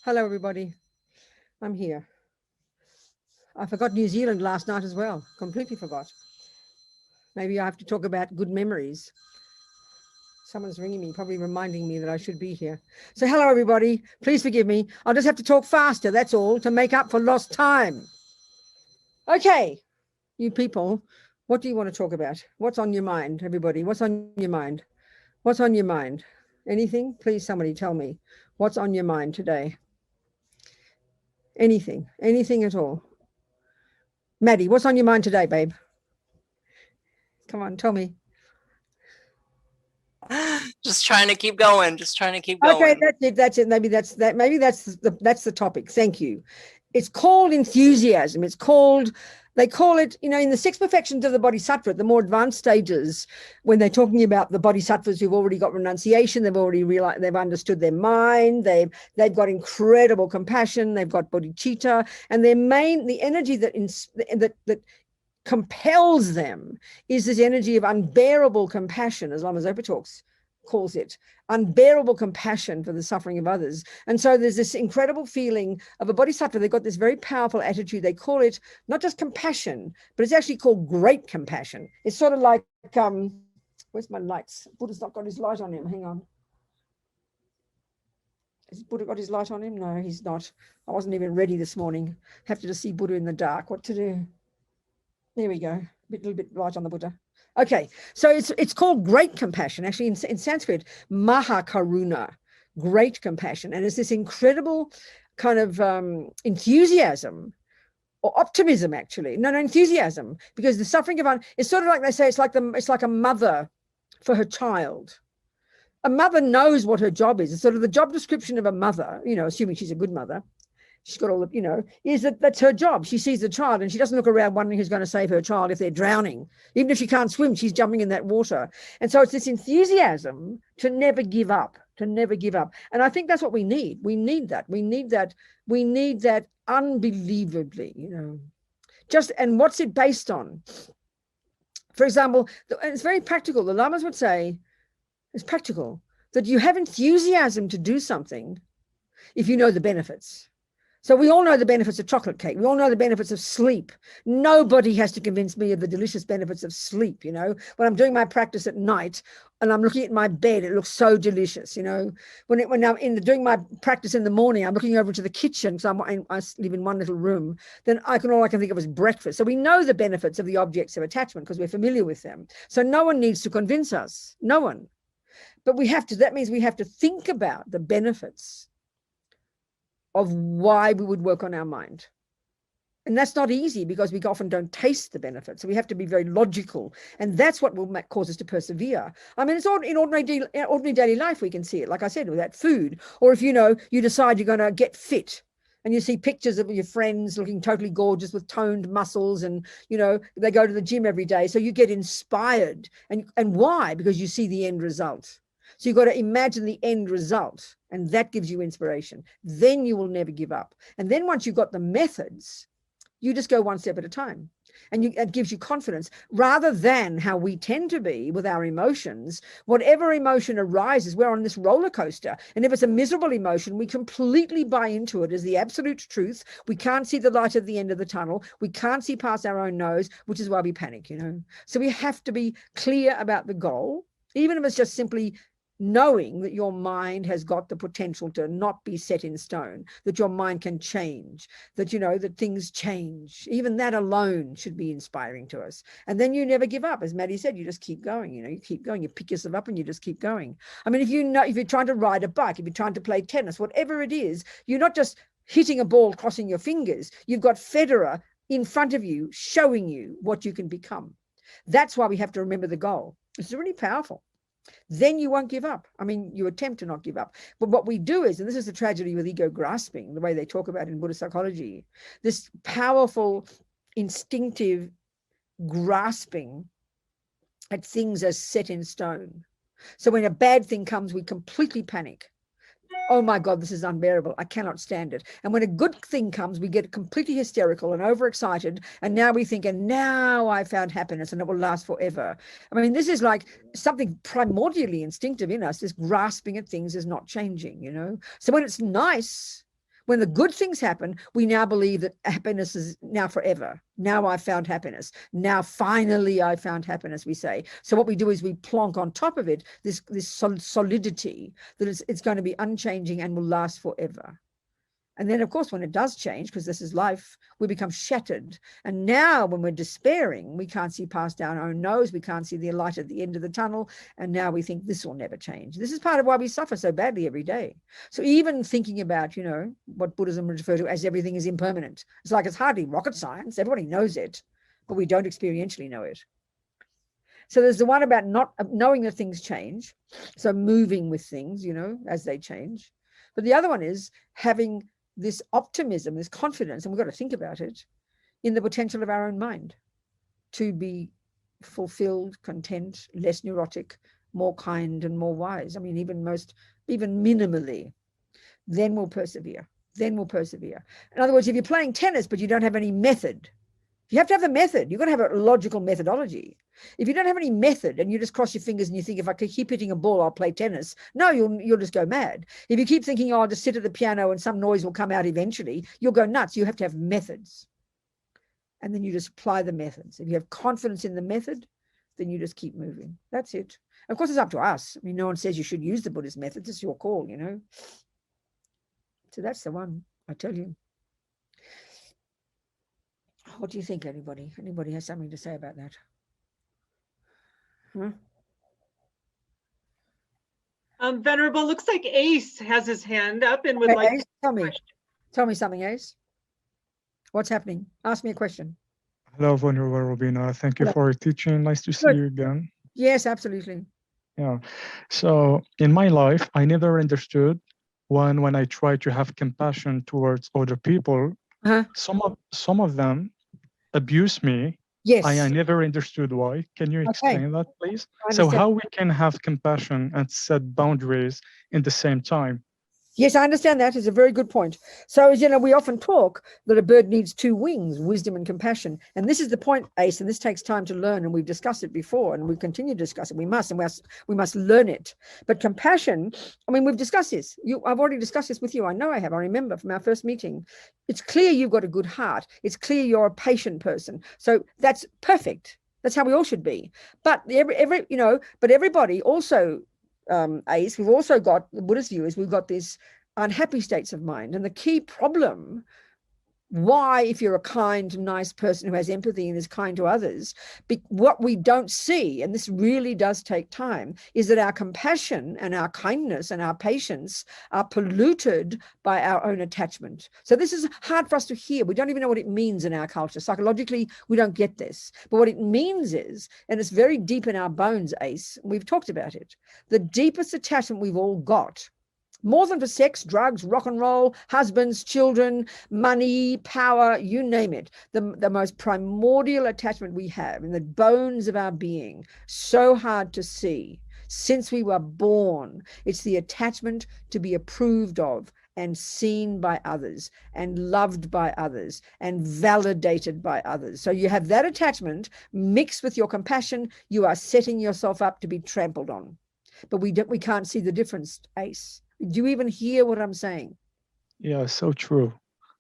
Hello, everybody. I'm here. I forgot New Zealand last night as well. Completely forgot. Maybe I have to talk about good memories. Someone's ringing me, probably reminding me that I should be here. So hello, everybody. Please forgive me. I'll just have to talk faster, that's all, to make up for lost time. Okay, you people, what do you want to talk about? What's on your mind, everybody? What's on your mind? What's on your mind? Anything? Please, somebody tell me. What's on your mind today? Anything at all. Maddie, what's on your mind today, babe? Come on, tell me. Just trying to keep going. Okay, that's it. Maybe that's the topic. Thank you. It's called enthusiasm. They call it, in the six perfections of the Bodhisattva, the more advanced stages, when they're talking about the Bodhisattvas who've already got renunciation, they've already realized, they've understood their mind, they've got incredible compassion, they've got bodhicitta, and the energy that compels them is this energy of unbearable compassion, as Lama Zopa calls it, unbearable compassion for the suffering of others. And so there's this incredible feeling of a bodhisattva. They've got this very powerful attitude. They call it not just compassion, but it's actually called great compassion. It's sort of like, where's my lights? Buddha's not got his light on him. Hang on. Has Buddha got his light on him? No, he's not. I wasn't even ready this morning. Have to just see Buddha in the dark. What to do? There we go. A little bit light on the Buddha. Okay, so it's called great compassion. Actually, in Sanskrit, Mahakaruna, great compassion. And it's this incredible kind of enthusiasm or optimism, actually. No, enthusiasm, because the suffering of it's sort of like they say, it's like a mother for her child. A mother knows what her job is. It's sort of the job description of a mother, assuming she's a good mother. She's got all the, is that's her job. She sees the child and she doesn't look around wondering who's going to save her child if they're drowning. Even if she can't swim, she's jumping in that water. And so it's this enthusiasm to never give up, And I think that's what we need. We need that unbelievably, and what's it based on? For example, it's very practical. The Lamas would say, it's practical, that you have enthusiasm to do something if you know the benefits. So we all know the benefits of chocolate cake. We all know the benefits of sleep. Nobody has to convince me of the delicious benefits of sleep, When I'm doing my practice at night and I'm looking at my bed, it looks so delicious, When I'm doing my practice in the morning, I'm looking over to the kitchen because I live in one little room, then all I can think of is breakfast. So we know the benefits of the objects of attachment because we're familiar with them. So no one needs to convince us, no one. But that means we have to think about the benefits of why we would work on our mind. And that's not easy because we often don't taste the benefits. So we have to be very logical. And that's what will cause us to persevere. I mean, it's in ordinary daily life, we can see it. Like I said, with that food. Or if, you decide you're going to get fit and you see pictures of your friends looking totally gorgeous with toned muscles and, they go to the gym every day. So you get inspired. And why? Because you see the end result. So you've got to imagine the end result, and that gives you inspiration. Then you will never give up. And then once you've got the methods, you just go one step at a time. And it gives you confidence, rather than how we tend to be with our emotions. Whatever emotion arises, we're on this roller coaster. And if it's a miserable emotion, we completely buy into it as the absolute truth. We can't see the light at the end of the tunnel. We can't see past our own nose, which is why we panic, So we have to be clear about the goal, even if it's just simply knowing that your mind has got the potential to not be set in stone, that your mind can change, that, that things change. Even that alone should be inspiring to us. And then you never give up. As Maddie said, you just keep going, you keep going, you pick yourself up and you just keep going. I mean, if you're trying to ride a bike, if you're trying to play tennis, whatever it is, you're not just hitting a ball, crossing your fingers. You've got Federer in front of you, showing you what you can become. That's why we have to remember the goal. It's really powerful. Then you won't give up. I mean, you attempt to not give up. But what we do is, and this is the tragedy with ego grasping, the way they talk about it in Buddhist psychology, this powerful, instinctive grasping at things as set in stone. So when a bad thing comes, we completely panic. Oh my God, this is unbearable. I cannot stand it. And when a good thing comes, we get completely hysterical and overexcited. And now we think, and now I found happiness and it will last forever. I mean, this is like something primordially instinctive in us. This grasping at things is not changing, So when it's nice, When the good things happen, we now believe that happiness is now forever. Now I found happiness. Now finally I found happiness, we say. So what we do is we plonk on top of it this solidity that it's going to be unchanging and will last forever. And then, of course, when it does change, because this is life, we become shattered. And now when we're despairing, we can't see past our own nose. We can't see the light at the end of the tunnel. And now we think this will never change. This is part of why we suffer so badly every day. So even thinking about, what Buddhism would refer to as everything is impermanent. It's like it's hardly rocket science. Everybody knows it, but we don't experientially know it. So there's the one about not knowing that things change. So moving with things, as they change. But the other one is having this optimism, this confidence, and we've got to think about it, in the potential of our own mind to be fulfilled, content, less neurotic, more kind and more wise. I mean, even minimally, then we'll persevere. In other words, if you're playing tennis, but you don't have any method, you have to have the method. You've got to have a logical methodology. If you don't have any method and you just cross your fingers and you think, if I could keep hitting a ball, I'll play tennis. No, you'll just go mad. If you keep thinking, I'll just sit at the piano and some noise will come out eventually, you'll go nuts. You have to have methods. And then you just apply the methods. If you have confidence in the method, then you just keep moving. That's it. Of course, it's up to us. I mean, no one says you should use the Buddhist methods. It's your call, So that's the one, I tell you. What do you think, anybody? Anybody has something to say about that? Huh? Venerable, looks like Ace has his hand up and would like Ace, to tell me something, Ace. What's happening? Ask me a question. Hello, Venerable Robina. Thank you for your teaching. Nice to see you again. Yes, absolutely. Yeah. So in my life, I never understood when I try to have compassion towards other people, some of them abuse me. Yes. I never understood why. Can you explain that, please? So how we can have compassion and set boundaries in the same time? Yes, I understand that. It's a very good point. So, we often talk that a bird needs two wings, wisdom and compassion. And this is the point, Ace, and this takes time to learn. And we've discussed it before and we continue to discuss it. We must learn it. But compassion, we've discussed this. I've already discussed this with you. I know I have. I remember from our first meeting. It's clear you've got a good heart. It's clear you're a patient person. So that's perfect. That's how we all should be. But everybody also, Ace, we've also got, the Buddhist view is we've got these unhappy states of mind. And the key problem, why, if you're a kind, nice person who has empathy and is kind to others, what we don't see, and this really does take time, is that our compassion and our kindness and our patience are polluted by our own attachment. So this is hard for us to hear. We don't even know what it means in our culture. Psychologically, we don't get this. But what it means is, and it's very deep in our bones, Ace, we've talked about it, the deepest attachment we've all got, more than for sex, drugs, rock and roll, husbands, children, money, power, you name it. The most primordial attachment we have in the bones of our being, so hard to see since we were born. It's the attachment to be approved of and seen by others and loved by others and validated by others. So you have that attachment mixed with your compassion. You are setting yourself up to be trampled on. But we can't see the difference, Ace. Do you even hear what I'm saying? Yeah, so true.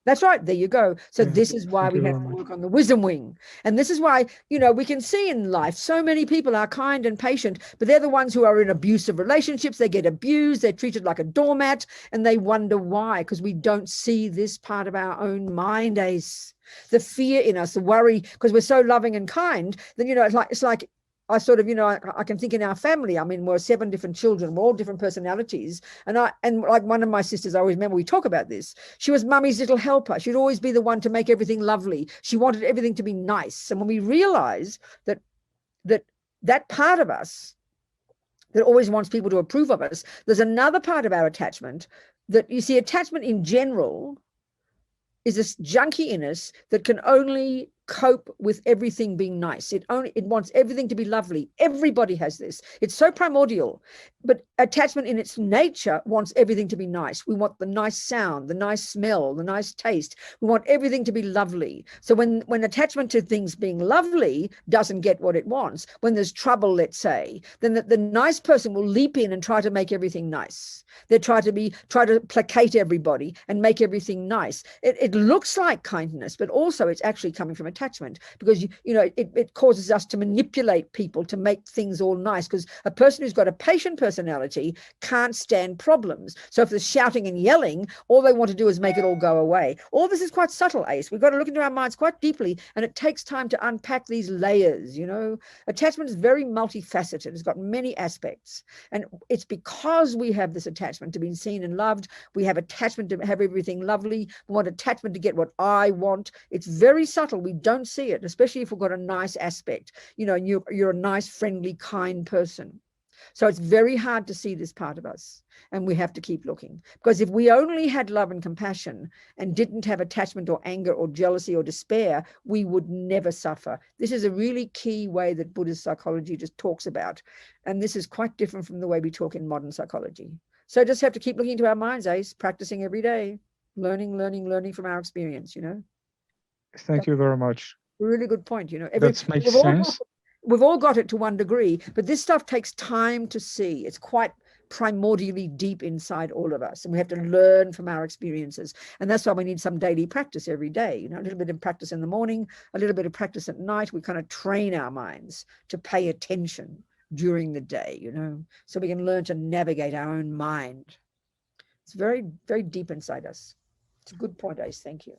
That's right. There you go. So Yeah, this is why we have to work on the wisdom wing. And this is why, we can see in life, so many people are kind and patient, but they're the ones who are in abusive relationships. They get abused. They're treated like a doormat and they wonder why, because we don't see this part of our own mind, Ace. The fear in us, the worry, because we're so loving and kind, then, it's like I sort of, I can think in our family, we're 7 different children, we're all different personalities. And like one of my sisters, I always remember we talk about this. She was mummy's little helper. She'd always be the one to make everything lovely. She wanted everything to be nice. And when we realize that part of us that always wants people to approve of us, there's another part of our attachment that, you see, attachment in general is this junkie in us that can only cope with everything being nice. It wants everything to be lovely. Everybody has this. It's so primordial. But attachment in its nature wants everything to be nice. We want the nice sound, the nice smell, the nice taste. We want everything to be lovely. So when attachment to things being lovely doesn't get what it wants, when there's trouble, let's say, then the nice person will leap in and try to make everything nice. They try to placate everybody and make everything nice. It looks like kindness, but also it's actually coming from attachment, because it causes us to manipulate people to make things all nice, because a person who's got a patient personality can't stand problems. So if there's shouting and yelling, all they want to do is make it all go away. All this is quite subtle, Ace. We've got to look into our minds quite deeply, and it takes time to unpack these layers. Attachment is very multifaceted. It's got many aspects, and it's because we have this attachment to being seen and loved. We have attachment to have everything lovely. We want attachment to get what I want. It's very subtle. We don't see it, especially if we've got a nice aspect. You're a nice, friendly, kind person. So it's very hard to see this part of us, and we have to keep looking, because if we only had love and compassion and didn't have attachment or anger or jealousy or despair, we would never suffer. This is a really key way that Buddhist psychology just talks about, and this is quite different from the way we talk in modern psychology. So just have to keep looking into our minds, Ace, practicing every day, learning from our experience, Thank you very much. Really good point, That makes sense. We've all got it to one degree, but this stuff takes time to see. It's quite primordially deep inside all of us, and we have to learn from our experiences. And that's why we need some daily practice every day, a little bit of practice in the morning, a little bit of practice at night. We kind of train our minds to pay attention during the day, so we can learn to navigate our own mind. It's very, very deep inside us. It's a good point, Ace. Thank you.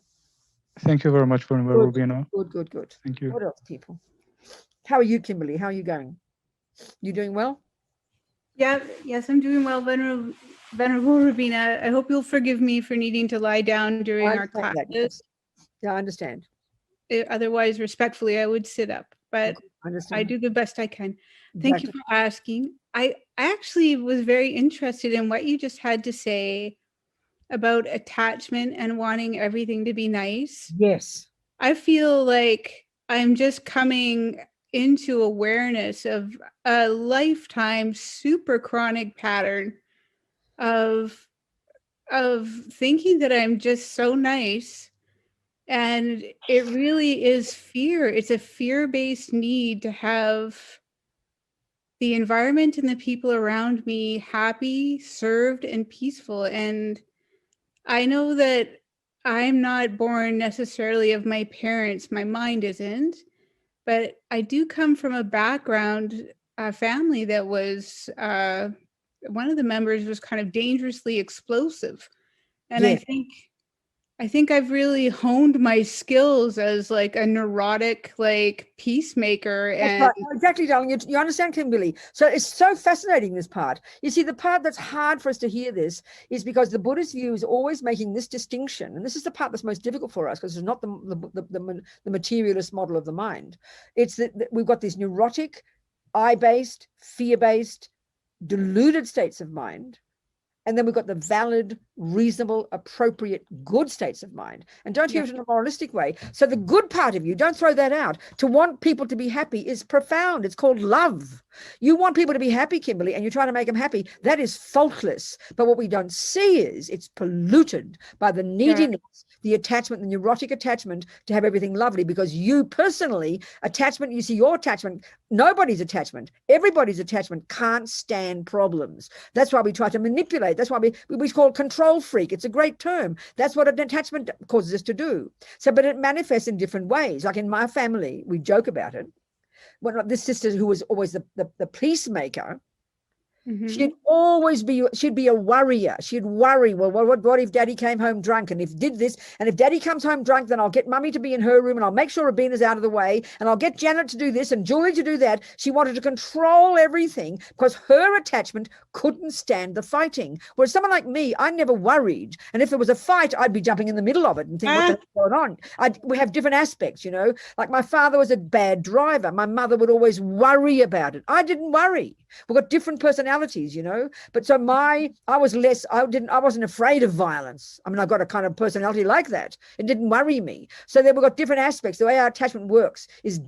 Thank you very much, Robina. Good. Thank you. What else, people? How are you, Kimberly? How are you going? You doing well? Yes, I'm doing well, Venerable Robina. I hope you'll forgive me for needing to lie down during our classes. Yes. Yeah, I understand. Otherwise, respectfully, I would sit up, but I do the best I can. Thank you for asking. I actually was very interested in what you just had to say about attachment and wanting everything to be nice. Yes. I feel like I'm just coming into awareness of a lifetime super chronic pattern of thinking that I'm just so nice. And it really is fear. It's a fear-based need to have the environment and the people around me happy, served, and peaceful. And I know that I'm not born necessarily of my parents. My mind isn't. But I do come from a background, a family that was, one of the members was kind of dangerously explosive. And Yes. I think I've really honed my skills as like a neurotic, like peacemaker. And right. Exactly, darling. You understand, Kimberly. So it's so fascinating, this part. You see, the part that's hard for us to hear this is because the Buddhist view is always making this distinction. And this is the part that's most difficult for us, because it's not the materialist model of the mind. It's that we've got these neurotic, I-based, fear-based, deluded states of mind. And then we've got the valid, reasonable, appropriate, good states of mind. And don't hear it in a moralistic way. So the good part of you, don't throw that out. To want people to be happy is profound. It's called love. You want people to be happy, Kimberly, and you're trying to make them happy. That is faultless. But what we don't see is it's polluted by the neediness, the attachment, the neurotic attachment to have everything lovely, because you personally, attachment, you see your attachment, nobody's attachment, everybody's attachment can't stand problems. That's why we try to manipulate. That's why we call it control freak. It's a great term. That's what an attachment causes us to do. So, but it manifests in different ways. Like in my family, we joke about it. When this sister who was always the peacemaker, she'd always she'd be a worrier. She'd worry, well, what if Daddy came home drunk, and if did this, and if Daddy comes home drunk, then I'll get Mummy to be in her room, and I'll make sure Rabina's out of the way, and I'll get Janet to do this and Julie to do that. She wanted to control everything because her attachment couldn't stand the fighting. Whereas someone like me, I never worried. And if there was a fight, I'd be jumping in the middle of it and think, what the hell's going on? We have different aspects, like my father was a bad driver. My mother would always worry about it. I didn't worry. We've got different personalities. personalities, you know. But so I wasn't afraid of violence. I mean, I've got a kind of personality like that. It didn't worry me. So then we've got different aspects. The way our attachment works is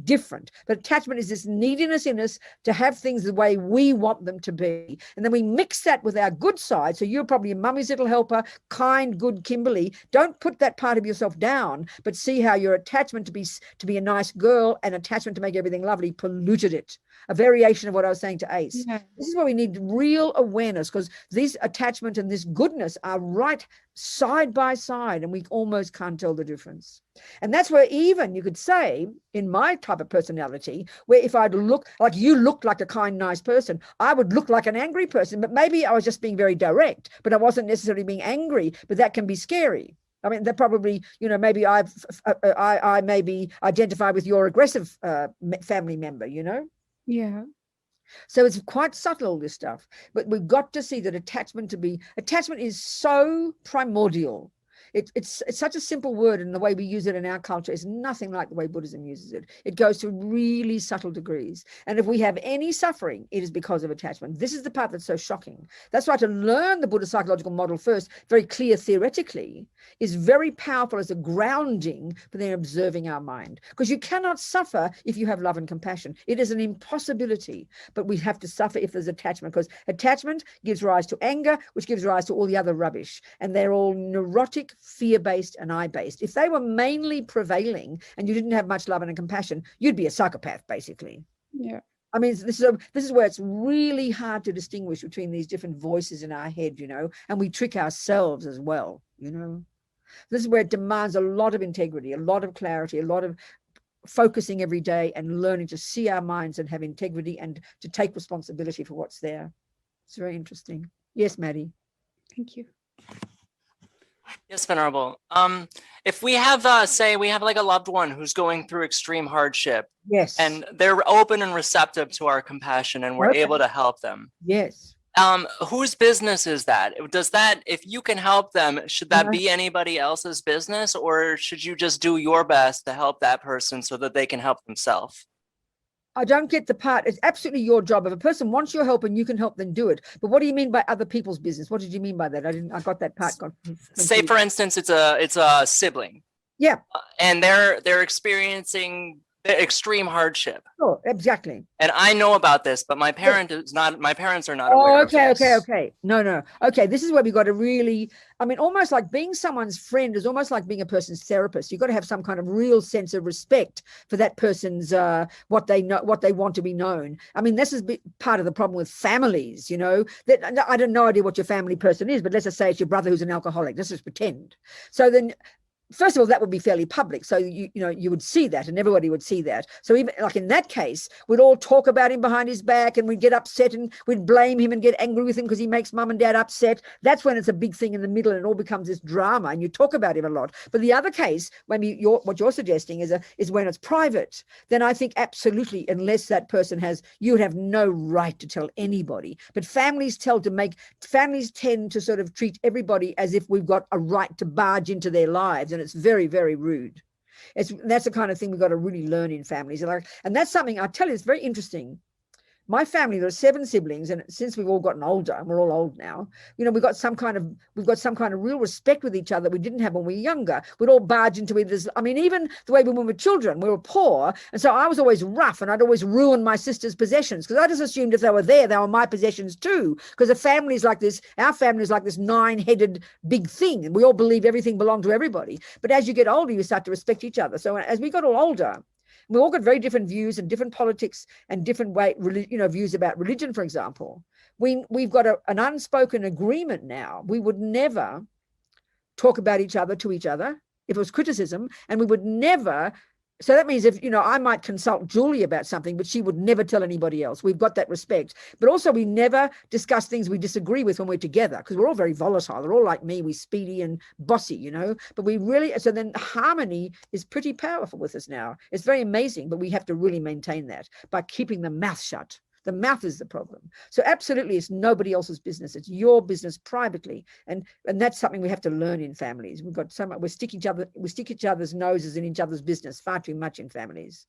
different. But attachment is this neediness in us to have things the way we want them to be. And then we mix that with our good side. So you're probably a mummy's little helper, kind, good Kimberly. Don't put that part of yourself down, but see how your attachment to be a nice girl and attachment to make everything lovely polluted it. A variation of what I was saying to Ace. Yeah. This is where we need real awareness, because this attachment and this goodness are right side by side, and we almost can't tell the difference. And that's where even you could say, in my type of personality, where if I'd look like you looked like a kind, nice person, I would look like an angry person, but maybe I was just being very direct, but I wasn't necessarily being angry, but that can be scary. I mean, that probably, you know, maybe I maybe identify with your aggressive family member, you know? Yeah. So it's quite subtle, this stuff, but we've got to see that attachment is so primordial. It's such a simple word, and the way we use it in our culture is nothing like the way Buddhism uses it. It goes to really subtle degrees. And if we have any suffering, it is because of attachment. This is the part that's so shocking. That's why to learn the Buddhist psychological model first, very clear theoretically, is very powerful as a grounding for then observing our mind. Because you cannot suffer if you have love and compassion. It is an impossibility, but we have to suffer if there's attachment, because attachment gives rise to anger, which gives rise to all the other rubbish. And they're all neurotic, fear-based and I-based. If they were mainly prevailing and you didn't have much love and compassion, you'd be a psychopath, basically. Yeah. I mean, this is where it's really hard to distinguish between these different voices in our head, you know, and we trick ourselves as well, you know. This is where it demands a lot of integrity, a lot of clarity, a lot of focusing every day and learning to see our minds and have integrity and to take responsibility for what's there. It's very interesting. Yes, Maddie. Thank you. Yes, Venerable. If we have, say, we have like a loved one who's going through extreme hardship, Yes. and they're open and receptive to our compassion, and we're Okay. able to help them. Yes. Whose business is that? Does that, if you can help them, should that Uh-huh. be anybody else's business, or should you just do your best to help that person so that they can help themselves? I don't get the part. It's absolutely your job. If a person wants your help and you can help, then do it. But what do you mean by other people's business? What did you mean by that? I got that part. Say, for instance, it's a sibling. Yeah. And they're experiencing extreme hardship. Sure, exactly. And I know about this, but my parents are not aware Oh, of this. okay. No. Okay, this is where we got to really, I mean, almost like being someone's friend is almost like being a person's therapist. You've got to have some kind of real sense of respect for that person's what they know, what they want to be known. I mean, this is part of the problem with families, you know, that I don't know idea what your family person is, but let's just say it's your brother who's an alcoholic. Let's just pretend. So then, first of all, that would be fairly public. So, you know, you would see that and everybody would see that. So even like in that case, we'd all talk about him behind his back and we'd get upset and we'd blame him and get angry with him because he makes mum and dad upset. That's when it's a big thing in the middle and it all becomes this drama and you talk about him a lot. But the other case, when what you're suggesting is when it's private, then I think absolutely, unless that person you would have no right to tell anybody. But families tend to sort of treat everybody as if we've got a right to barge into their lives. And it's very, very rude. That's the kind of thing we've got to really learn in families. And that's something I tell you, it's very interesting. My family, there are 7 siblings, and since we've all gotten older, and we're all old now, you know, we've got some kind of real respect with each other we didn't have when we were younger. We'd all barge into it. I mean, even the way when we were children, we were poor, and so I was always rough, and I'd always ruin my sister's possessions because I just assumed if they were there, they were my possessions too. Because a family's like this, our family is like this 9-headed big thing, and we all believe everything belonged to everybody. But as you get older, you start to respect each other. So as we got all older, we all got very different views and different politics and different views about religion, for example. We've got an unspoken agreement now. We would never talk about each other to each other if it was criticism, and we would never. So that means if, you know, I might consult Julie about something, but she would never tell anybody else. We've got that respect. But also we never discuss things we disagree with when we're together because we're all very volatile. They're all like me. We're speedy and bossy, you know, but so then harmony is pretty powerful with us now. It's very amazing, but we have to really maintain that by keeping the mouth shut. The mouth is the problem. So absolutely, it's nobody else's business. It's your business privately. And that's something we have to learn in families. We've got so much, we stick each other's noses in each other's business far too much in families.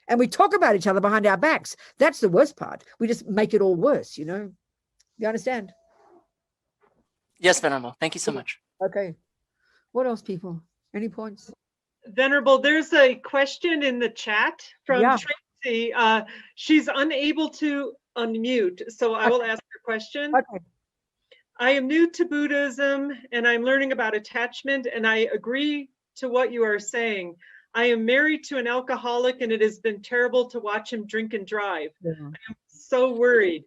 And we talk about each other behind our backs. That's the worst part. We just make it all worse, you know. You understand? Yes, Venerable. Thank you so much. Okay. What else, people? Any points? Venerable, there's a question in the chat from Yeah. Tracy. She's unable to unmute, so I will ask her question. Okay. I am new to Buddhism and I'm learning about attachment, and I agree to what you are saying. I am married to an alcoholic and it has been terrible to watch him drink and drive. Yeah. I'm so worried.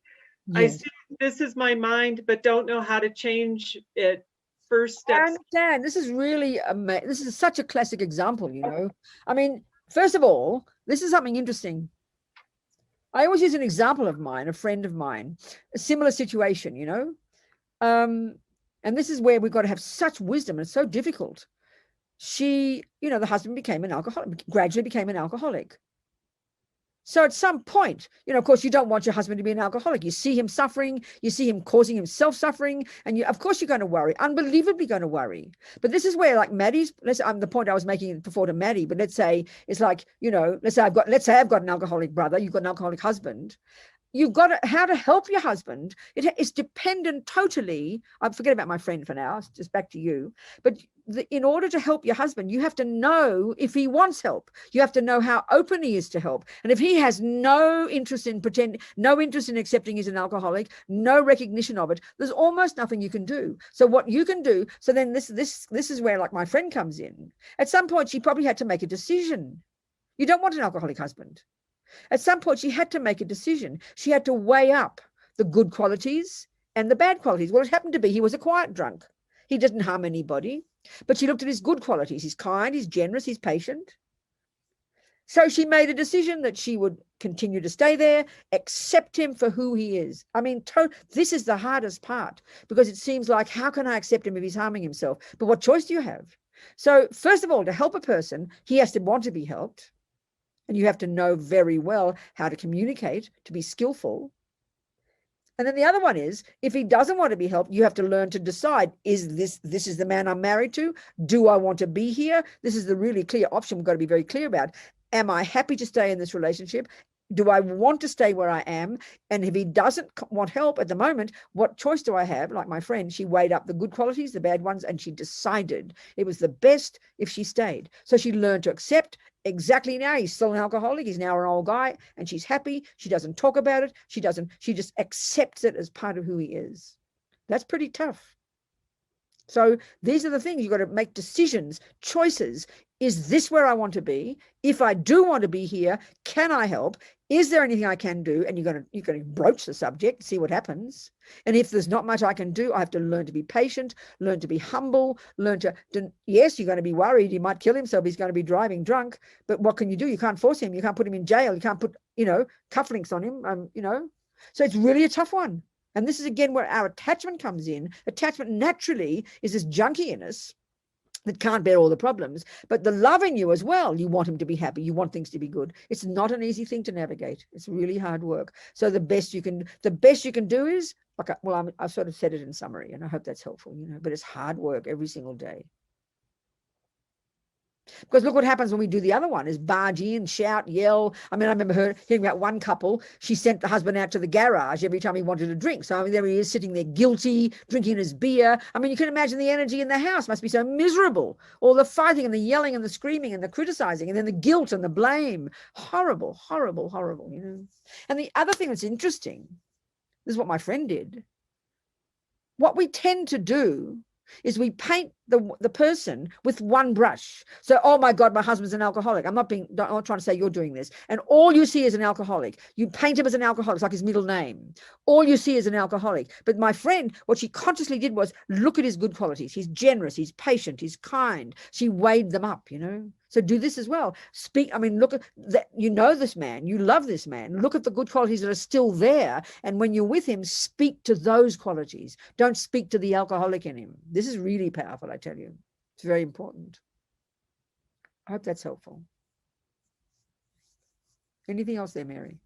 I Yes. see this is my mind, but don't know how to change it. First I steps. understand. This is really amazing. This is such a classic example, you know. I mean, first of all, this is something interesting. I always use an example of mine, a friend of mine, a similar situation, you know. And this is where we've got to have such wisdom. And it's so difficult. She, you know, the husband became an alcoholic, gradually became an alcoholic. So at some point, you know, of course, you don't want your husband to be an alcoholic. You see him suffering, you see him causing himself suffering, and of course, you're going to worry, unbelievably going to worry. But this is where, like Maddie's, the point I was making before to Maddie. But let's say it's like, you know, let's say I've got an alcoholic brother, you've got an alcoholic husband. You've got how to help your husband. It's dependent totally. I forget about my friend for now. It's just back to you. But in order to help your husband, you have to know if he wants help. You have to know how open he is to help. And if he has no interest in accepting he's an alcoholic, no recognition of it, there's almost nothing you can do. So what you can do, so then this is where, like, my friend comes in. At some point, she probably had to make a decision. You don't want an alcoholic husband. At some point, she had to make a decision. She had to weigh up the good qualities and the bad qualities. Well, it happened to be he was a quiet drunk. He didn't harm anybody. But she looked at his good qualities. He's kind, he's generous, he's patient. So she made a decision that she would continue to stay there, accept him for who he is. I mean, this is the hardest part, because it seems like, how can I accept him if he's harming himself? But what choice do you have? So first of all, to help a person, he has to want to be helped. And you have to know very well how to communicate, to be skillful. And then the other one is, if he doesn't want to be helped, you have to learn to decide, is this is the man I'm married to? Do I want to be here? This is the really clear option we've got to be very clear about. Am I happy to stay in this relationship? Do I want to stay where I am? And if he doesn't want help at the moment, what choice do I have? Like my friend, she weighed up the good qualities, the bad ones, and she decided it was the best if she stayed. So she learned to accept. Exactly, now he's still an alcoholic. He's now an old guy, and she's happy. She doesn't talk about it. She just accepts it as part of who he is. That's pretty tough. So these are the things you've got to make decisions, choices. Is this where I want to be? If I do want to be here, can I help? Is there anything I can do? And you're going to broach the subject, see what happens. And if there's not much I can do, I have to learn to be patient, learn to be humble, yes, you're going to be worried. He might kill himself. He's going to be driving drunk. But what can you do? You can't force him. You can't put him in jail. You can't put, cufflinks on him, So it's really a tough one. And this is, again, where our attachment comes in. Attachment naturally is this junkie in us that can't bear all the problems, but the love in you as well. You want him to be happy. You want things to be good. It's not an easy thing to navigate. It's really hard work. So the best you can do is, I've sort of said it in summary, and I hope that's helpful, but it's hard work every single day. Because look what happens when we do the other one, is barge in, shout, yell. I mean, I remember hearing about one couple. She sent the husband out to the garage every time he wanted a drink. So there he is, sitting there guilty, drinking his beer. I mean, you can imagine the energy in the house must be so miserable. All the fighting and the yelling and the screaming and the criticizing, and then the guilt and the blame. Horrible, horrible, horrible, And the other thing that's interesting, this is what my friend did. What we tend to do is we paint the person with one brush. So, oh my God, my husband's an alcoholic. I'm not trying to say you're doing this. And all you see is an alcoholic. You paint him as an alcoholic. It's like his middle name. All you see is an alcoholic. But my friend, what she consciously did was look at his good qualities. He's generous. He's patient. He's kind. She weighed them up, So do this as well. Look at that. This man. You love this man. Look at the good qualities that are still there. And when you're with him, speak to those qualities. Don't speak to the alcoholic in him. This is really powerful, I tell you. It's very important. I hope that's helpful. Anything else there, Mary?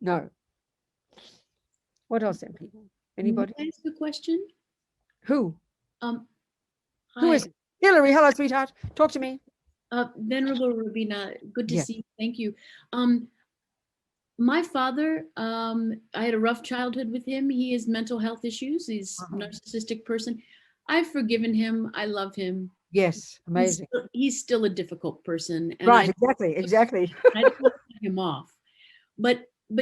No. What else then, people? Anybody? Can I ask a question? Who? Who Hi, is it? Hillary, hello, sweetheart. Talk to me. Venerable Robina, good to Yeah. see you. Thank you. My father, I had a rough childhood with him. He has mental health issues. He's a narcissistic person. I've forgiven him. I love him. Yes, amazing. He's still a difficult person. And Right, exactly. I don't want to cut him off. But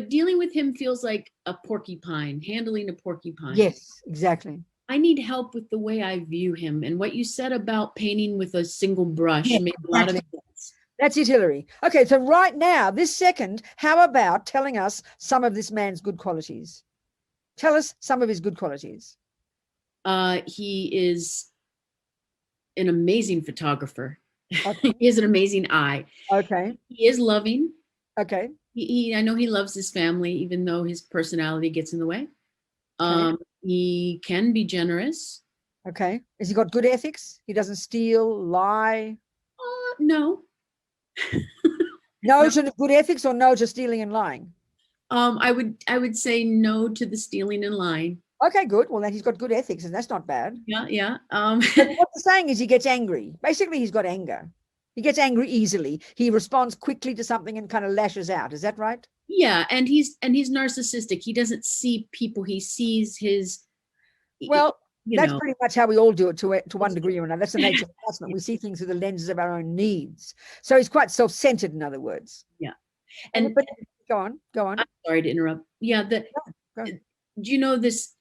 dealing with him feels like a porcupine, handling a porcupine. Yes, exactly. I need help with the way I view him. And what you said about painting with a single brush Yeah, made a lot of sense. That's it, Hillary. Okay, so right now, this second, how about telling us some of this man's good qualities? Tell us some of his good qualities. He is an amazing photographer. Okay. He has an amazing eye. Okay. He is loving. Okay. I know he loves his family, even though his personality gets in the way. Okay. He can be generous. Okay. Has he got good ethics? He doesn't steal, lie? No. No to good ethics or no to stealing and lying? I would say no to the stealing and lying. Okay, good. Well, then he's got good ethics, and that's not bad. Yeah. But what you're saying is he gets angry. Basically, he's got anger. He gets angry easily. He responds quickly to something and kind of lashes out. Is that right? Yeah, and he's narcissistic. He doesn't see people. He sees his. Well, that's pretty much how we all do it to one degree or another. That's the nature of attachment. We see things through the lenses of our own needs. So he's quite self-centered, in other words. Yeah. But go on. I'm sorry to interrupt. Yeah. Do you know this?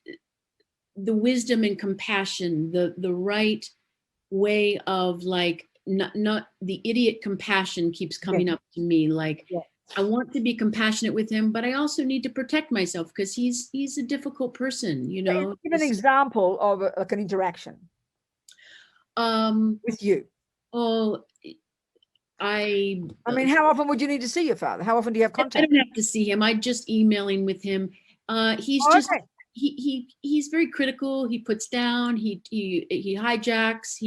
The wisdom and compassion, the right way of like not the idiot compassion keeps coming up to me. Like I want to be compassionate with him, but I also need to protect myself because he's a difficult person. You know. Give an example of like an interaction. With you. Oh. I mean, how often would you need to see your father? How often do you have contact? I don't have to see him. I'm just emailing with him. He's just he's very critical. He puts down. He hijacks.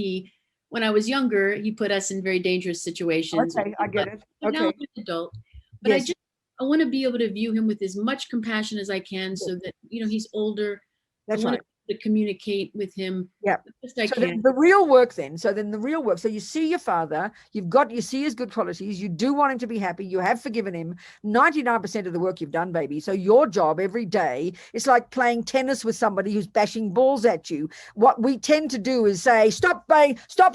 When I was younger, he put us in very dangerous situations. Okay, I get it. But now I'm an adult. But I want to be able to view him with as much compassion as I can, so that he's older. That's right. To communicate with him. Yeah. Best I can. The real work then. So you see your father, you see his good qualities, you do want him to be happy, you have forgiven him. 99% of the work you've done, baby. So your job every day is like playing tennis with somebody who's bashing balls at you. What we tend to do is say, stop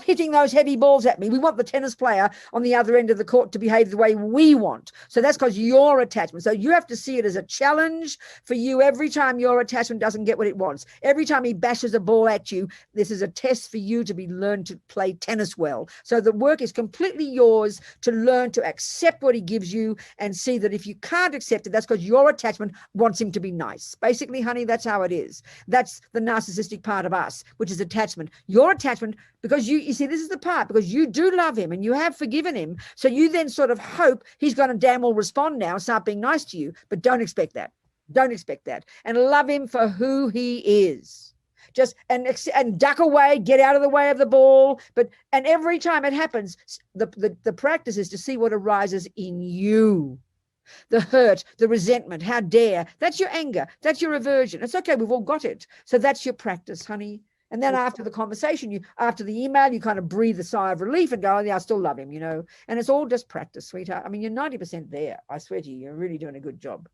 hitting those heavy balls at me. We want the tennis player on the other end of the court to behave the way we want. So that's because your attachment. So you have to see it as a challenge for you every time your attachment doesn't get what it wants. Every time he bashes a ball at you, this is a test for you to learn to play tennis well. So the work is completely yours to learn to accept what he gives you and see that if you can't accept it, that's because your attachment wants him to be nice. Basically, honey, that's how it is. That's the narcissistic part of us, which is attachment. Your attachment, because you see, this is the part, because you do love him and you have forgiven him. So you then sort of hope he's going to damn well respond now and start being nice to you, but don't expect that. Don't expect that. And love him for who he is. Just and duck away, get out of the way of the ball. And every time it happens, the practice is to see what arises in you. The hurt, the resentment, how dare. That's your anger. That's your aversion. It's okay. We've all got it. So that's your practice, honey. And then after the conversation, after the email, you kind of breathe a sigh of relief and go, oh, yeah, I still love him, And it's all just practice, sweetheart. I mean, you're 90% there. I swear to you, you're really doing a good job.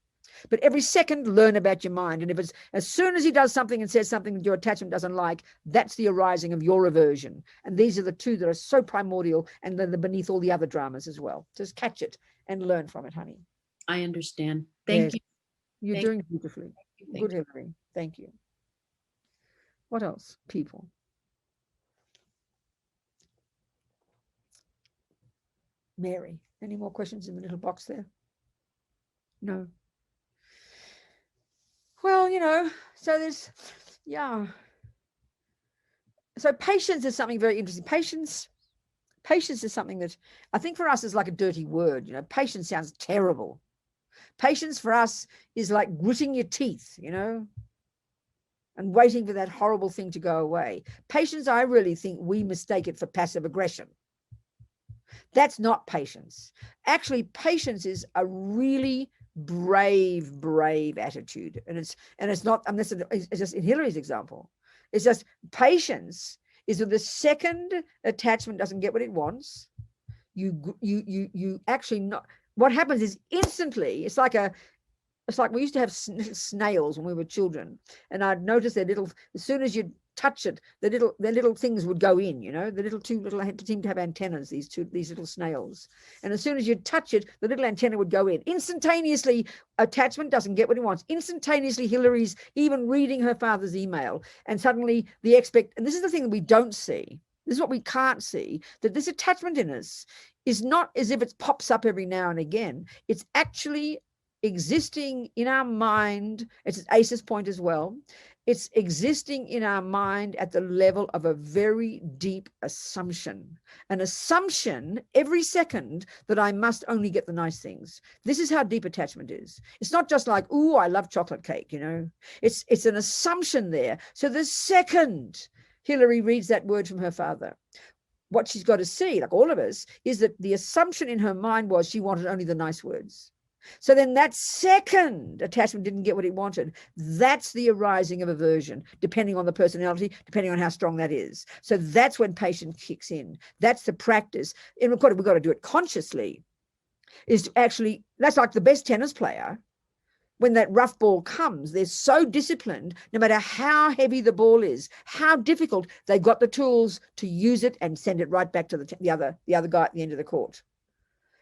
But every second, learn about your mind. And if it's as soon as he does something and says something that your attachment doesn't like, that's the arising of your aversion. And these are the two that are so primordial and they're beneath all the other dramas as well. Just catch it and learn from it, honey. I understand. Thank you. You're doing beautifully. Good, Hillary. Thank you. What else? People. Mary, any more questions in the little box there? No. Well, so there's, So patience is something very interesting. Patience is something that I think for us is like a dirty word. Patience sounds terrible. Patience for us is like gritting your teeth, and waiting for that horrible thing to go away. Patience, I really think we mistake it for passive aggression. That's not patience. Actually, patience is a really brave attitude. And it's not, it's just in Hillary's example. It's just patience is that the second attachment doesn't get what it wants, you actually not, what happens is instantly, it's like we used to have snails when we were children, and I'd notice their little, as soon as you touch it, their little things would go in, you know, the little seem to have antennas, these little snails. And as soon as you touch it, the little antenna would go in. Instantaneously, attachment doesn't get what it wants. Instantaneously, Hillary's even reading her father's email, and suddenly and this is the thing that we don't see. This is what we can't see, that this attachment in us is not as if it pops up every now and again. It's actually existing in our mind. It's Ace's point as well. It's existing in our mind at the level of a very deep assumption. An assumption every second that I must only get the nice things. This is how deep attachment is. It's not just like, ooh, I love chocolate cake, you know. It's an assumption there. So the second Hillary reads that word from her father, what she's got to see, like all of us, is that the assumption in her mind was she wanted only the nice words. So then that second attachment didn't get what it wanted. That's the arising of aversion, depending on the personality, depending on how strong that is. So that's when patience kicks in. That's the practice. And we've got to do it consciously. Is actually, that's like the best tennis player. When that rough ball comes, they're so disciplined, no matter how heavy the ball is, how difficult, they've got the tools to use it and send it right back to the other guy at the end of the court.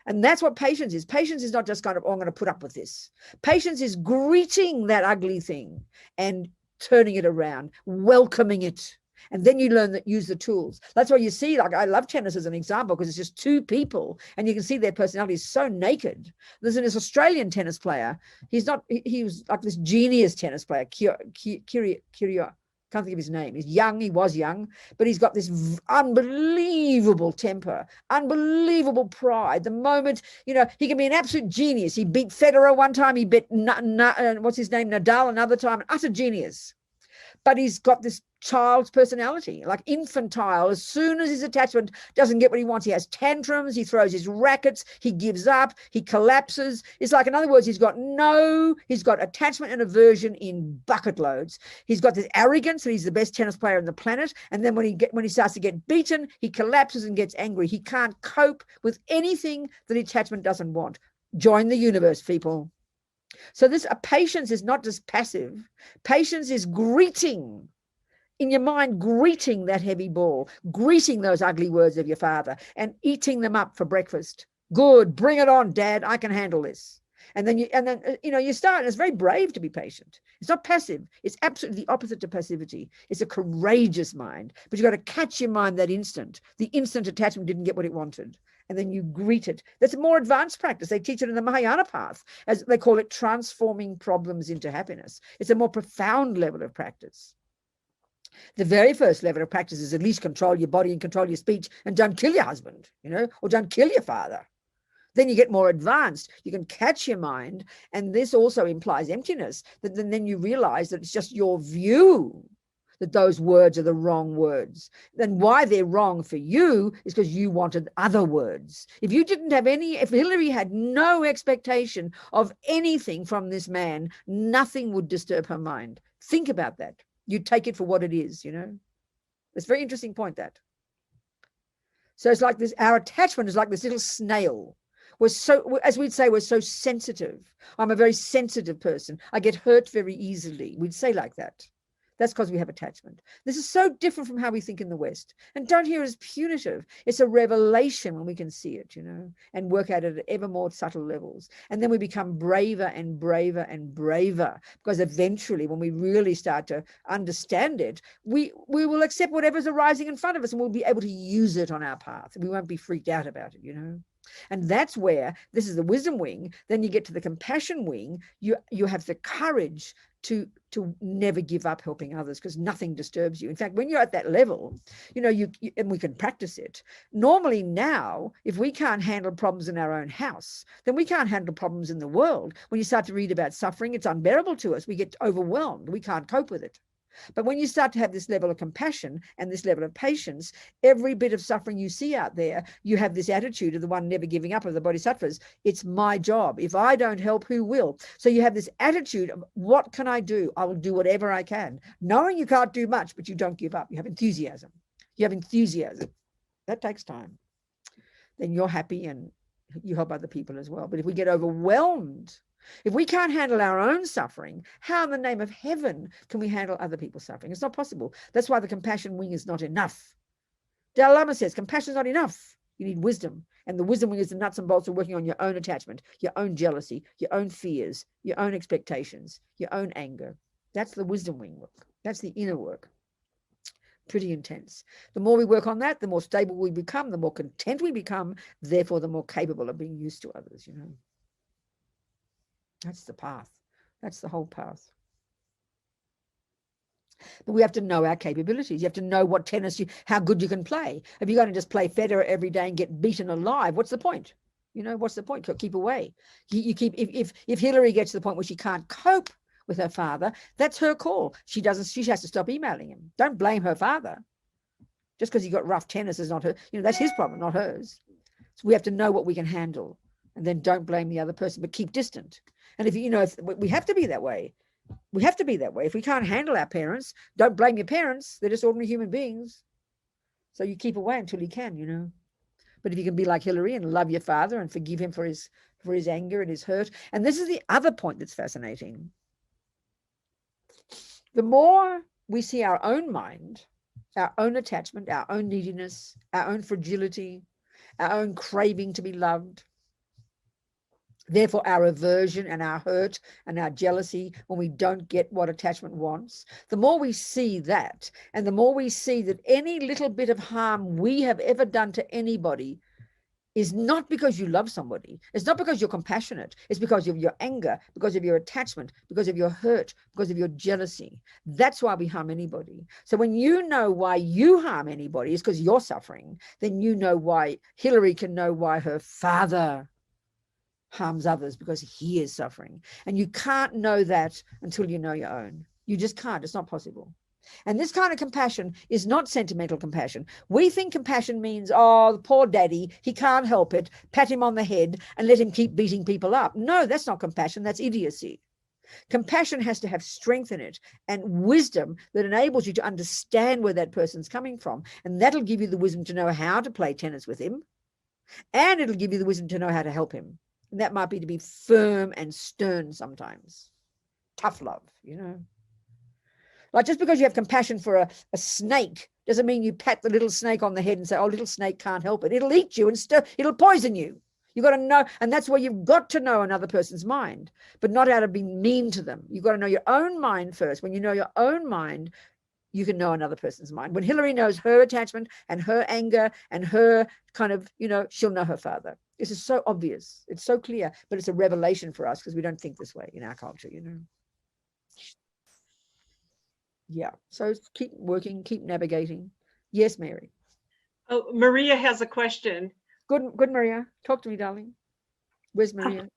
And that's what patience is. Patience is not just kind of, oh, I'm going to put up with this. Patience is greeting that ugly thing and turning it around, welcoming it. And then you learn that use the tools. That's why you see, like, I love tennis as an example, because it's just two people and you can see their personality is so naked. There's this Australian tennis player. He was like this genius tennis player, Kyrgios. Can't think of his name. He was young, but he's got this unbelievable temper, unbelievable pride. The moment, you know, he can be an absolute genius. He beat Federer one time, he beat what's his name, Nadal another time, an utter genius. But he's got this child's personality, like infantile. As soon as his attachment doesn't get what he wants, he has tantrums, he throws his rackets, he gives up, he collapses. It's like, in other words, he's got attachment and aversion in bucket loads. He's got this arrogance that he's the best tennis player on the planet. And then when he starts to get beaten, he collapses and gets angry. He can't cope with anything that attachment doesn't want. Join the universe, people. So this patience is not just passive. Patience is greeting, in your mind, greeting that heavy ball, greeting those ugly words of your father and eating them up for breakfast. Good, bring it on, Dad, I can handle this. And then you start, and it's very brave to be patient. It's not passive. It's absolutely the opposite to passivity. It's a courageous mind, but you've got to catch your mind that instant. The instant attachment didn't get what it wanted. And then you greet it. That's a more advanced practice. They teach it in the Mahayana path, as they call it, transforming problems into happiness. It's a more profound level of practice. The very first level of practice is at least control your body and control your speech and don't kill your husband, you know, or don't kill your father. Then you get more advanced. You can catch your mind. And this also implies emptiness. That then you realize that it's just your view that those words are the wrong words. Then why they're wrong for you is because you wanted other words. If Hillary had no expectation of anything from this man, nothing would disturb her mind. Think about that. You take it for what it is, you know. It's a very interesting point, that. So it's like this, our attachment is like this little snail. We're so, as we'd say, we're so sensitive. I'm a very sensitive person. I get hurt very easily. We'd say like that. That's because we have attachment. This is so different from how we think in the West. And don't hear it as punitive. It's a revelation when we can see it, you know, and work at it at ever more subtle levels. And then we become braver and braver and braver, because eventually when we really start to understand it, we will accept whatever's arising in front of us and we'll be able to use it on our path. We won't be freaked out about it, you know. And that's where, this is the wisdom wing. Then you get to the compassion wing. You have the courage to never give up helping others, because nothing disturbs you. In fact, when you're at that level, you know, and we can practice it. Normally now, if we can't handle problems in our own house, then we can't handle problems in the world. When you start to read about suffering, it's unbearable to us. We get overwhelmed. We can't cope with it. But when you start to have this level of compassion and this level of patience, every bit of suffering you see out there, you have this attitude of the one never giving up, of the bodhisattvas. It's my job. If I don't help, who will? So you have this attitude of, what can I do? I will do whatever I can. Knowing you can't do much, but you don't give up. You have enthusiasm. You have enthusiasm. That takes time. Then you're happy and you help other people as well. But if we get overwhelmed, if we can't handle our own suffering, how in the name of heaven can we handle other people's suffering? It's not possible. That's why the compassion wing is not enough. Dalai Lama says compassion is not enough. You need wisdom. And the wisdom wing is the nuts and bolts of working on your own attachment, your own jealousy, your own fears, your own expectations, your own anger. That's the wisdom wing work. That's the inner work. Pretty intense. The more we work on that, the more stable we become, the more content we become, therefore the more capable of being used to others, you know. That's the path. That's the whole path. But we have to know our capabilities. You have to know what tennis how good you can play. If you're going to just play Federer every day and get beaten alive, what's the point? You know, what's the point? Keep away. You keep, if Hillary gets to the point where she can't cope with her father, that's her call. She has to stop emailing him. Don't blame her father. Just because he got rough tennis is not her, you know, that's his problem, not hers. So we have to know what we can handle, and then don't blame the other person, but keep distant. And if you know, if we have to be that way. We have to be that way. If we can't handle our parents, don't blame your parents. They're just ordinary human beings. So you keep away until you can, you know. But if you can be like Hillary and love your father and forgive him for his anger and his hurt. And this is the other point that's fascinating. The more we see our own mind, our own attachment, our own neediness, our own fragility, our own craving to be loved, therefore our aversion and our hurt and our jealousy when we don't get what attachment wants, the more we see that, and the more we see that any little bit of harm we have ever done to anybody is not because you love somebody. It's not because you're compassionate. It's because of your anger, because of your attachment, because of your hurt, because of your jealousy. That's why we harm anybody. So when you know why you harm anybody is because you're suffering, then you know why Hillary can know why her father harms others, because he is suffering. And you can't know that until you know your own. You just can't. It's not possible. And this kind of compassion is not sentimental compassion. We think compassion means, oh, the poor daddy, he can't help it, pat him on the head and let him keep beating people up. No, that's not compassion. That's idiocy. Compassion has to have strength in it and wisdom that enables you to understand where that person's coming from. And that'll give you the wisdom to know how to play tennis with him. And it'll give you the wisdom to know how to help him. And that might be to be firm and stern sometimes. Tough love, you know. Like just because you have compassion for a snake doesn't mean you pat the little snake on the head and say, oh, little snake can't help it. It'll eat you and it'll poison you. You've got to know, and that's where you've got to know another person's mind, but not how to be mean to them. You've got to know your own mind first. When you know your own mind, you can know another person's mind. When Hillary knows her attachment and her anger and her kind of, you know, she'll know her father. This is so obvious. It's so clear, but it's a revelation for us because we don't think this way in our culture, you know. Yeah. So keep working, keep navigating. Yes, Mary. Oh, Maria has a question. Good, Maria. Talk to me, darling. Where's Maria?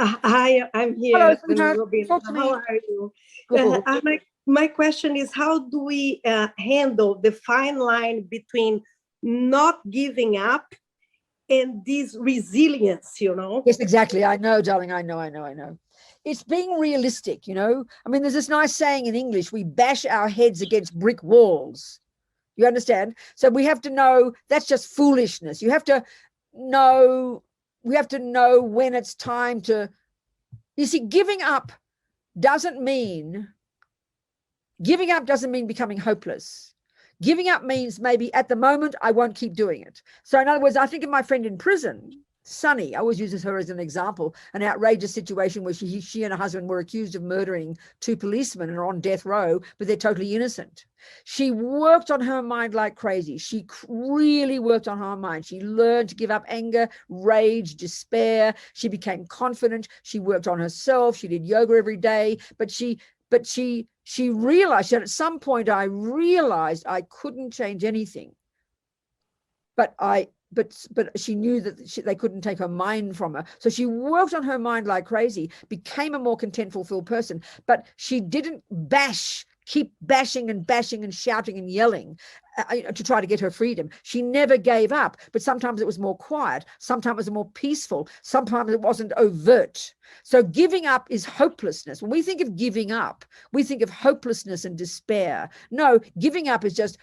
Hi, I'm here. Hello, sweetheart. Robina. Talk to me. How are you? My question is, how do we handle the fine line between not giving up and this resilience, you know? Yes, exactly. I know, darling. I know. It's being realistic, you know? I mean, there's this nice saying in English, we bash our heads against brick walls. You understand? So we have to know that's just foolishness. You have to know, we have to know when it's time to, you see, giving up doesn't mean becoming hopeless. Giving up means maybe at the moment, I won't keep doing it. So in other words, I think of my friend in prison, Sunny. I always use her as an example, an outrageous situation where she and her husband were accused of murdering 2 policemen and are on death row, but they're totally innocent. She worked on her mind like crazy. She really worked on her mind. She learned to give up anger, rage, despair. She became confident. She worked on herself. She did yoga every day, but she realized that at some point I realized I couldn't change anything. But she knew that they couldn't take her mind from her. So she worked on her mind like crazy, became a more content, fulfilled person. But she didn't keep bashing and shouting and yelling to try to get her freedom. She never gave up, but sometimes it was more quiet. Sometimes it was more peaceful. Sometimes it wasn't overt. So giving up is hopelessness. When we think of giving up, we think of hopelessness and despair. No, giving up is just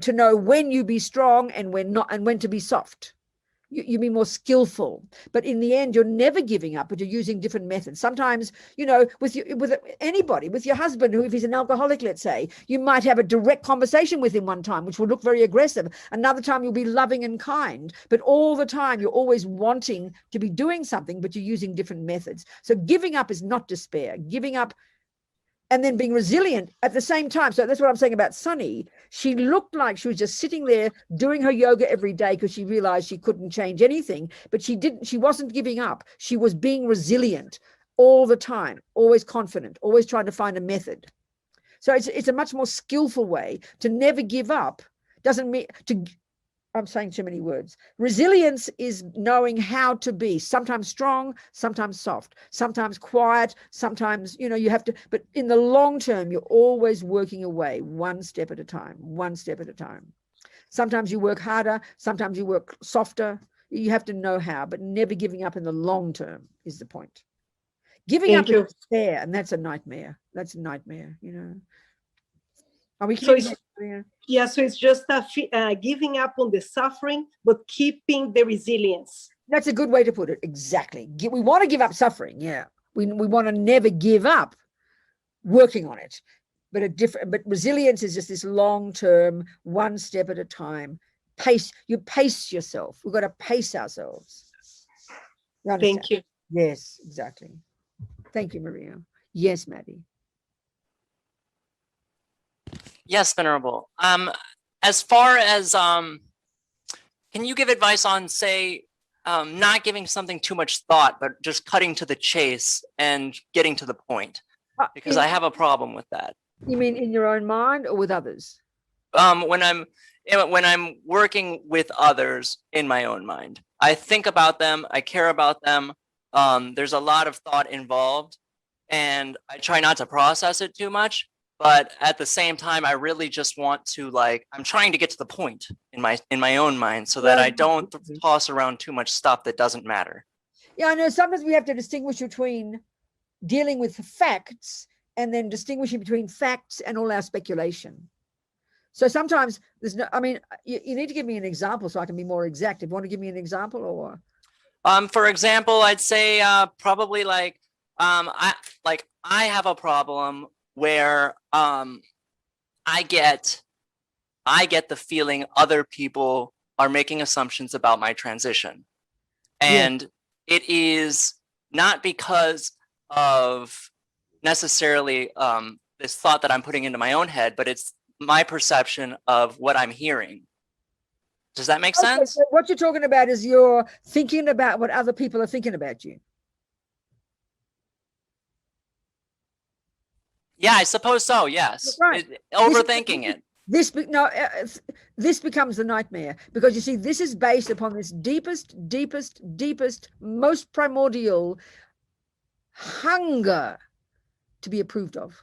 to know when you be strong and when not, and when to be soft. you be more skillful. But in the end, you're never giving up, but you're using different methods. Sometimes, you know, with anybody, with your husband, who, if he's an alcoholic, let's say, you might have a direct conversation with him one time, which will look very aggressive. Another time you'll be loving and kind, but all the time you're always wanting to be doing something, but you're using different methods. So giving up is not despair. Giving up and then being resilient at the same time. So that's what I'm saying about Sunny. She looked like she was just sitting there doing her yoga every day because she realized she couldn't change anything, but she wasn't giving up. She was being resilient all the time, always confident, always trying to find a method. So it's a much more skillful way to never give up. Doesn't mean to, I'm saying too many words. Resilience is knowing how to be sometimes strong, sometimes soft, sometimes quiet, sometimes, you know, you have to, but in the long term, you're always working away one step at a time, one step at a time. Sometimes you work harder, sometimes you work softer. You have to know how, but never giving up in the long term is the point. Giving up is despair, and that's a nightmare. That's a nightmare, you know. Are we So kidding? yeah, so it's just giving up on the suffering, but keeping the resilience. That's a good way to put it. Exactly. We want to give up suffering. Yeah. We want to never give up working on it. But resilience is just this long-term, one step at a time. You pace yourself. We've got to pace ourselves. Thank you. Yes, exactly. Thank you, Maria. Yes, Maddie. Yes, Venerable. As far as, can you give advice on, say, not giving something too much thought, but just cutting to the chase and getting to the point? Because I have a problem with that. You mean in your own mind or with others? When I'm working with others in my own mind, I think about them, I care about them. There's a lot of thought involved, and I try not to process it too much. But at the same time, I really just want to, like, I'm trying to get to the point in my own mind so that I don't toss around too much stuff that doesn't matter. Yeah, I know sometimes we have to distinguish between dealing with facts and then distinguishing between facts and all our speculation. So sometimes there's no, I mean, you need to give me an example so I can be more exact. If you want to give me an example, or? For example, I'd say probably like, I have a problem where I get the feeling other people are making assumptions about my transition. And it is not because of necessarily this thought that I'm putting into my own head, but it's my perception of what I'm hearing. Does that make sense? So what you're talking about is you're thinking about what other people are thinking about you. Yeah, I suppose so. Yes. Right. Overthinking it. This becomes the nightmare, because you see, this is based upon this deepest, most primordial hunger to be approved of.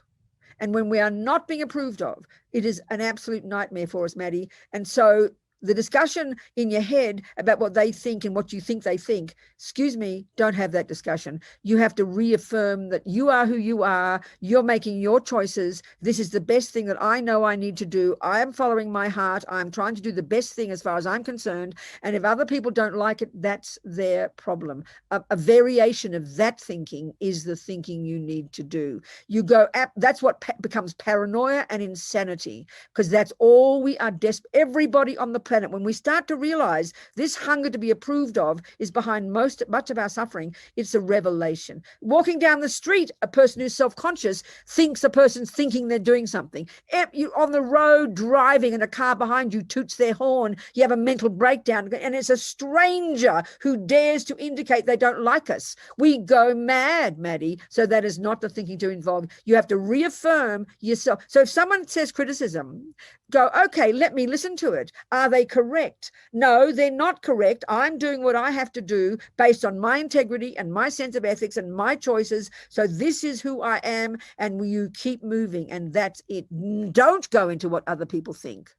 And when we are not being approved of, it is an absolute nightmare for us, Maddie. And so the discussion in your head about what they think and what you think they think, excuse me, don't have that discussion. You have to reaffirm that you are who you are. You're making your choices. This is the best thing that I know I need to do. I am following my heart. I'm trying to do the best thing as far as I'm concerned. And if other people don't like it, that's their problem. A variation of that thinking is the thinking you need to do. You go, that's what becomes paranoia and insanity, because that's all we are desperate. Everybody on the planet, when we start to realize this hunger to be approved of is behind much of our suffering, it's a revelation. Walking down the street, a person who's self-conscious thinks a person's thinking they're doing something. You on the road driving and a car behind you toots their horn, you have a mental breakdown, and it's a stranger who dares to indicate they don't like us. We go mad, Maddie. So that is not the thinking to involve. You have to reaffirm yourself. So if someone says criticism, go, okay, let me listen to it. Are they correct? No, they're not correct. I'm doing what I have to do based on my integrity and my sense of ethics and my choices. So this is who I am, and you keep moving, and that's it. Don't go into what other people think.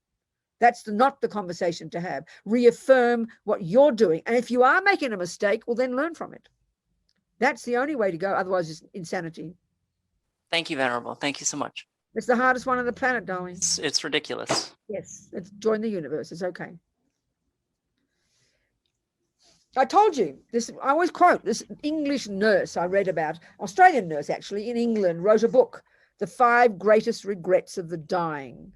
That's not the conversation to have. Reaffirm what you're doing. And if you are making a mistake, well, then learn from it. That's the only way to go. Otherwise, it's insanity. Thank you, Venerable. Thank you so much. It's the hardest one on the planet, darling. It's ridiculous. Yes, let's join the universe. It's okay. I told you this. I always quote this English nurse I read about, Australian nurse actually in England, wrote a book, The 5 Greatest Regrets of the Dying.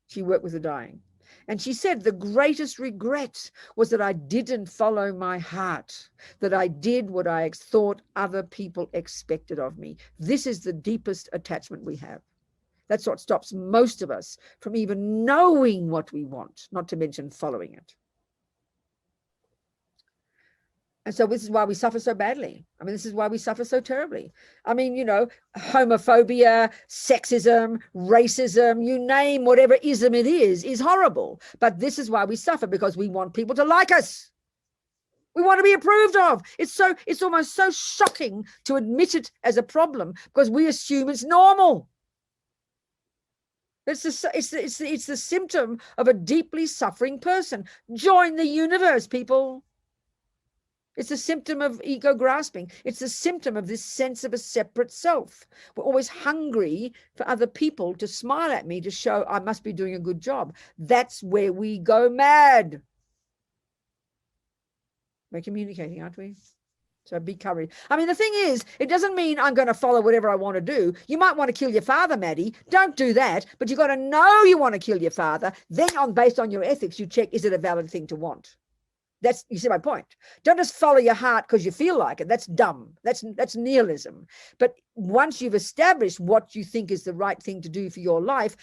She worked with the dying. And she said the greatest regret was that I didn't follow my heart, that I did what I thought other people expected of me. This is the deepest attachment we have. That's what stops most of us from even knowing what we want, not to mention following it. And so this is why we suffer so badly. I mean, this is why we suffer so terribly. I mean, you know, homophobia, sexism, racism, you name whatever ism it is horrible. But this is why we suffer, because we want people to like us. We want to be approved of. It's almost so shocking to admit it as a problem because we assume it's normal. It's the symptom of a deeply suffering person. Join the universe, people. It's a symptom of ego grasping. It's a symptom of this sense of a separate self. We're always hungry for other people to smile at me to show I must be doing a good job. That's where we go mad. We're communicating, aren't we? So be courage. I mean, the thing is, it doesn't mean I'm going to follow whatever I want to do. You might want to kill your father, Maddie. Don't do that. But you've got to know you want to kill your father. Then based on your ethics, you check, is it a valid thing to want? You see my point. Don't just follow your heart because you feel like it. That's dumb. That's nihilism. But once you've established what you think is the right thing to do for your life,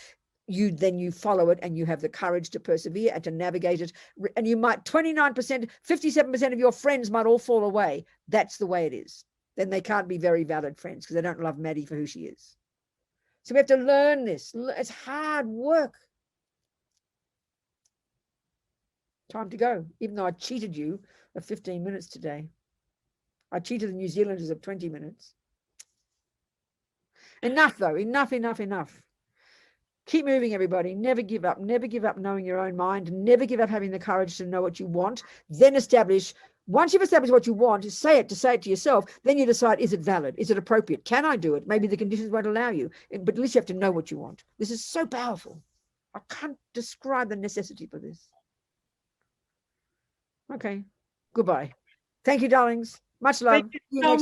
then you follow it and you have the courage to persevere and to navigate it. And you might 29%, 57% of your friends might all fall away. That's the way it is. Then they can't be very valid friends because they don't love Maddie for who she is. So we have to learn this. It's hard work. Time to go, even though I cheated you of 15 minutes today. I cheated the New Zealanders of 20 minutes. Enough though, enough. Keep moving, everybody. Never give up knowing your own mind. Never give up having the courage to know what you want. Then once you've established what you want, say it to yourself, then you decide, is it valid? Is it appropriate? Can I do it? Maybe the conditions won't allow you, but at least you have to know what you want. This is so powerful. I can't describe the necessity for this. Okay, goodbye. Thank you, darlings. Much love. Thank you so much.